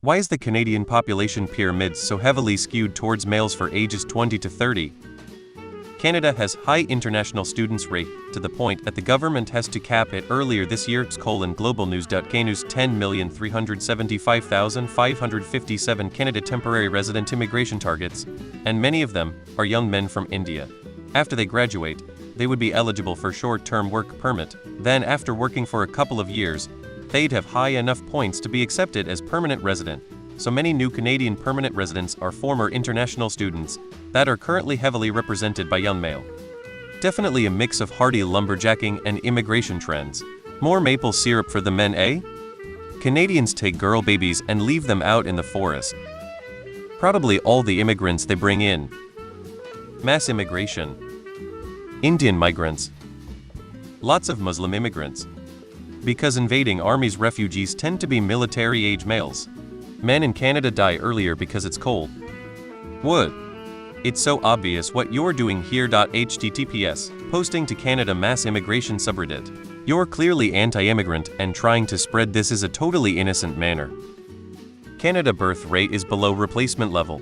Why is the Canadian population pyramid so heavily skewed towards males for ages 20 to 30? Canada has high international students rate to the point that the government has to cap it earlier this year. Globalnews.knews 10,375,557 Canada temporary resident immigration targets, and many of them are young men from India. After they graduate, they would be eligible for short-term work permit. Then after working for a couple of years, they'd have high enough points to be accepted as permanent resident. So many new Canadian permanent residents are former international students that are currently heavily represented by young male. Definitely a mix of hardy lumberjacking and immigration trends. More maple syrup for the men, eh? Canadians take girl babies and leave them out in the forest. Probably all the immigrants they bring in. Mass immigration. Indian migrants. Lots of Muslim immigrants. Because invading armies, refugees tend to be military-age males. Men in Canada die earlier because it's cold. Wood. It's so obvious what you're doing here. HTTPS. Posting to Canada mass immigration subreddit. You're clearly anti-immigrant and trying to spread this is a totally innocent manner. Canada birth rate is below replacement level.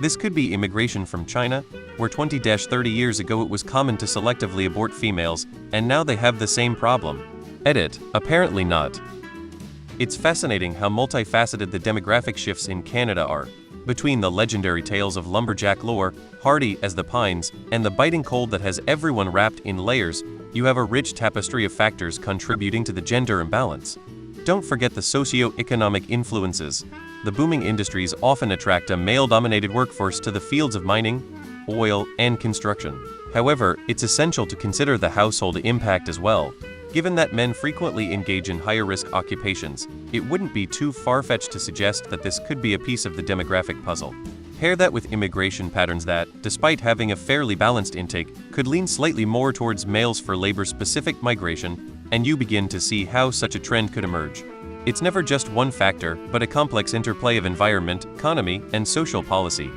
This could be immigration from China, where 20-30 years ago it was common to selectively abort females, and now they have the same problem. Edit. Apparently not. It's fascinating how multifaceted the demographic shifts in Canada are. Between the legendary tales of lumberjack lore, hardy as the pines, and the biting cold that has everyone wrapped in layers, you have a rich tapestry of factors contributing to the gender imbalance. Don't forget the socio-economic influences. The booming industries often attract a male-dominated workforce to the fields of mining, oil, and construction. However, it's essential to consider the household impact as well. Given that men frequently engage in higher-risk occupations, it wouldn't be too far-fetched to suggest that this could be a piece of the demographic puzzle. Pair that with immigration patterns that, despite having a fairly balanced intake, could lean slightly more towards males for labor-specific migration, and you begin to see how such a trend could emerge. It's never just one factor, but a complex interplay of environment, economy, and social policy.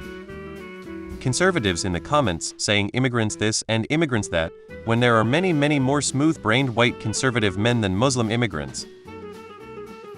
Conservatives in the comments saying immigrants this and immigrants that, when there are many more smooth-brained white conservative men than Muslim immigrants.